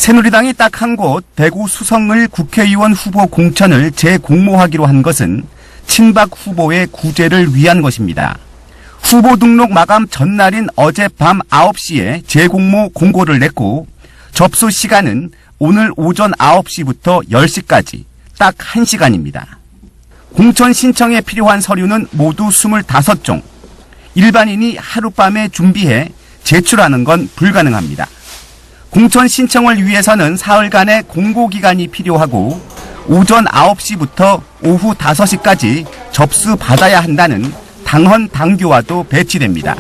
새누리당이 딱 한 곳 대구 수성을 국회의원 후보 공천을 재공모하기로 한 것은 친박 후보의 구제를 위한 것입니다. 후보 등록 마감 전날인 어젯밤 9시에 재공모 공고를 냈고 접수 시간은 오늘 오전 9시부터 10시까지 딱 1시간입니다. 공천 신청에 필요한 서류는 모두 25종. 일반인이 하룻밤에 준비해 제출하는 건 불가능합니다. 공천 신청을 위해서는 사흘간의 공고기간이 필요하고 오전 9시부터 오후 5시까지 접수받아야 한다는 당헌 당규와도 배치됩니다.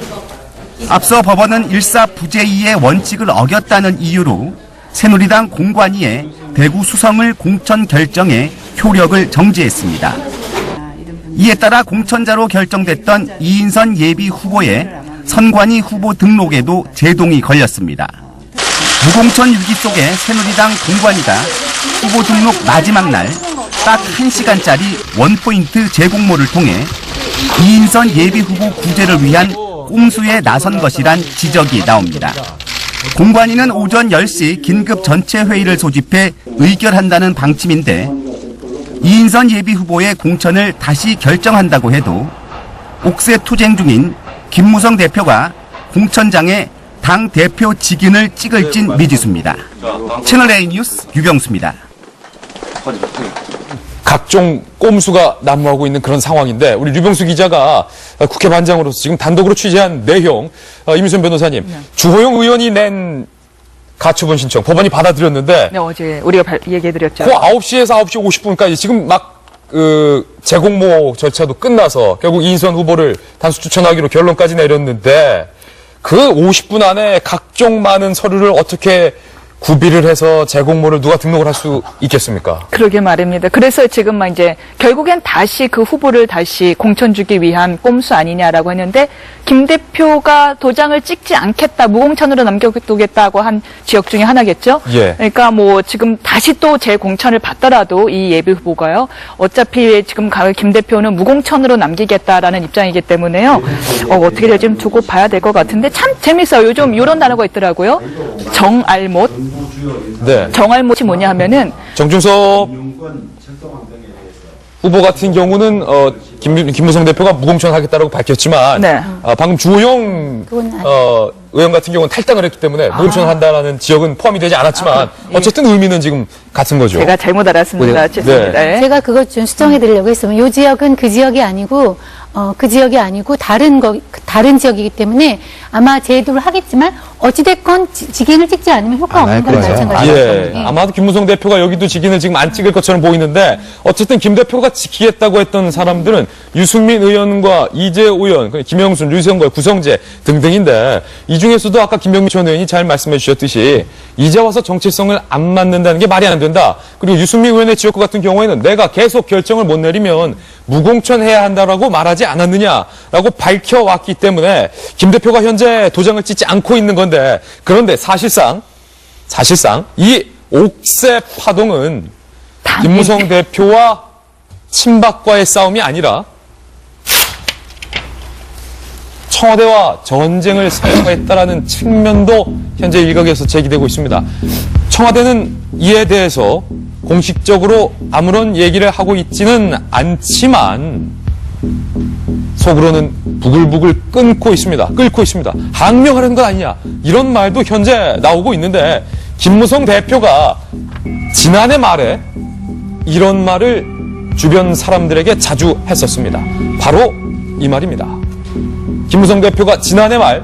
앞서 법원은 일사부재이의 원칙을 어겼다는 이유로 새누리당 공관위에 대구 수성을 공천 결정에 효력을 정지했습니다. 이에 따라 공천자로 결정됐던 이인선 예비 후보의 선관위 후보 등록에도 제동이 걸렸습니다. 무공천 위기 속에 새누리당 공관위가 후보 등록 마지막 날 딱 1시간짜리 원포인트 재공모를 통해 이인선 예비 후보 구제를 위한 꼼수에 나선 것이란 지적이 나옵니다. 공관위는 오전 10시 긴급 전체 회의를 소집해 의결한다는 방침인데 이인선 예비 후보의 공천을 다시 결정한다고 해도 옥새 투쟁 중인 김무성 대표가 공천장에 당 대표 직인을 찍을진 미지수입니다. 채널A 뉴스 유병수입니다. 각종 꼼수가 난무하고 있는 그런 상황인데 우리 류병수 기자가 국회 반장으로서 지금 단독으로 취재한 내용, 이미순 변호사님, 주호영 의원이 낸 가처분 신청 법원이 받아들였는데 네, 어제 우리가 얘기해드렸죠. 그 9시에서 9시 50분까지 지금 막 재공모 절차도 끝나서 결국 이인선 후보를 단수 추천하기로 결론까지 내렸는데 그 50분 안에 각종 많은 서류를 어떻게 구비를 해서 재공모를 누가 등록을 할 수 있겠습니까? 그러게 말입니다. 그래서 지금 막 이제 결국엔 다시 그 후보를 다시 공천 주기 위한 꼼수 아니냐라고 했는데 김 대표가 도장을 찍지 않겠다, 무공천으로 남겨두겠다고 한 지역 중에 하나겠죠. 예. 그러니까 뭐 지금 다시 또 재공천을 받더라도 이 예비 후보가요. 어차피 지금 김 대표는 무공천으로 남기겠다라는 입장이기 때문에요. 어떻게 될지 좀 두고 봐야 될 것 같은데 참 재밌어요. 요즘 이런 단어가 있더라고요. 정알못. 네. 정알못이 뭐냐 하면은 정준섭 후보 같은 경우는 김무성 대표가 무공천 하겠다라고 밝혔지만 네. 방금 주호영 의원 같은 경우는 탈당을 했기 때문에 무공천 한다라는 지역은 포함이 되지 않았지만 어쨌든 의미는 지금 같은 거죠. 제가 잘못 알았습니다. 죄송합니다. 네. 네. 제가 그것 좀 수정해 드리려고 했으면 이 지역은 그 지역이 아니고 다른 지역이기 때문에 아마 제도를 하겠지만 어찌됐건 직인을 찍지 않으면 효과가 없는 거랑 마찬가지죠. 예. 아마도 김무성 대표가 여기도 직인을 지금 안 찍을 것처럼 보이는데 어쨌든 김 대표가 지키겠다고 했던 사람들은 유승민 의원과 이재호 의원, 김영순, 류성걸, 구성재 등등인데 이 중에서도 아까 김병민 전 의원이 잘 말씀해 주셨듯이 이제 와서 정체성을 안 맞는다는 게 말이 안 된다. 그리고 유승민 의원의 지역구 같은 경우에는 내가 계속 결정을 못 내리면 무공천해야 한다라고 말하지 않았느냐라고 밝혀왔기 때문에 김 대표가 현재 도장을 찍지 않고 있는 건데 그런데 사실상 이 옥새 파동은 김무성 대표와 친박과의 싸움이 아니라 청와대와 전쟁을 선포했다라는 측면도 현재 일각에서 제기되고 있습니다. 청와대는 이에 대해서 공식적으로 아무런 얘기를 하고 있지는 않지만 속으로는 부글부글 끓고 있습니다. 항명하려는 것 아니냐 이런 말도 현재 나오고 있는데 김무성 대표가 지난해 말에 이런 말을 주변 사람들에게 자주 했었습니다. 바로 이 말입니다. 김무성 대표가 지난해 말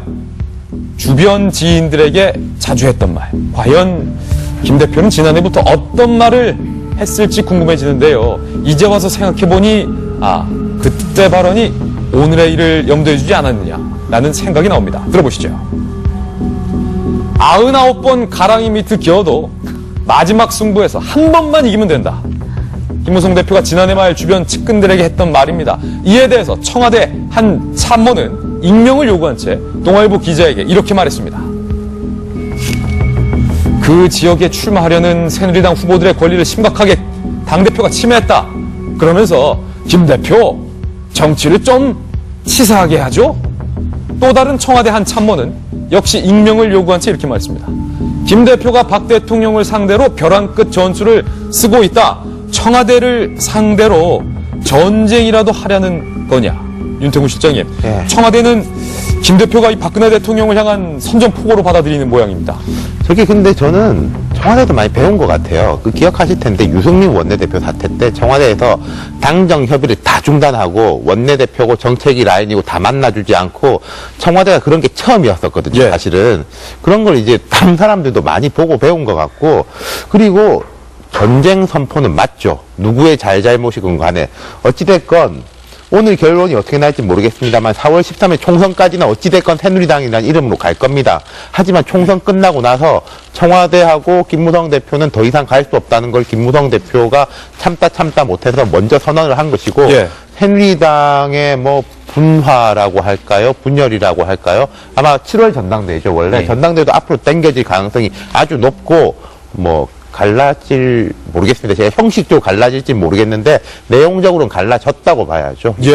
주변 지인들에게 자주 했던 말. 과연 김 대표는 지난해부터 어떤 말을 했을지 궁금해지는데요. 이제 와서 생각해보니 그때 발언이 오늘의 일을 염두에 두지 않았느냐라는 생각이 나옵니다. 들어보시죠. 99번 가랑이 밑을 기어도 마지막 승부에서 한 번만 이기면 된다. 김무성 대표가 지난해 말 주변 측근들에게 했던 말입니다. 이에 대해서 청와대 한 참모는 익명을 요구한 채 동아일보 기자에게 이렇게 말했습니다. 그 지역에 출마하려는 새누리당 후보들의 권리를 심각하게 당대표가 침해했다. 그러면서 김 대표 정치를 좀 치사하게 하죠. 또 다른 청와대 한 참모는 역시 익명을 요구한 채 이렇게 말했습니다. 김 대표가 박 대통령을 상대로 벼랑 끝 전술을 쓰고 있다. 청와대를 상대로 전쟁이라도 하려는 거냐. 윤태구 실장님, 예. 청와대는 김 대표가 이 박근혜 대통령을 향한 선전포고로 받아들이는 모양입니다. 저게 근데 저는 청와대도 많이 배운 것 같아요. 그 기억하실 텐데 유승민 원내대표 사태 때 청와대에서 당정 협의를 다 중단하고 원내대표고 정책이 라인이고 다 만나주지 않고 청와대가 그런 게 처음이었었거든요. 예. 사실은 그런 걸 이제 다른 사람들도 많이 보고 배운 것 같고, 그리고 전쟁 선포는 맞죠. 누구의 잘잘못이건 간에 어찌됐건 오늘 결론이 어떻게 날지 모르겠습니다만 4월 13일 총선까지는 어찌됐건 새누리당이라는 이름으로 갈 겁니다. 하지만 총선 끝나고 나서 청와대하고 김무성 대표는 더 이상 갈 수 없다는 걸 김무성 대표가 참다 못해서 먼저 선언을 한 것이고, 예. 새누리당의 뭐 분화라고 할까요? 분열이라고 할까요? 아마 7월 전당대회죠. 원래 전당대회도 앞으로 당겨질 가능성이 아주 높고, 뭐 갈라질 모르겠습니다. 제가 형식적으로 갈라질지 모르겠는데 내용적으로는 갈라졌다고 봐야죠. 예.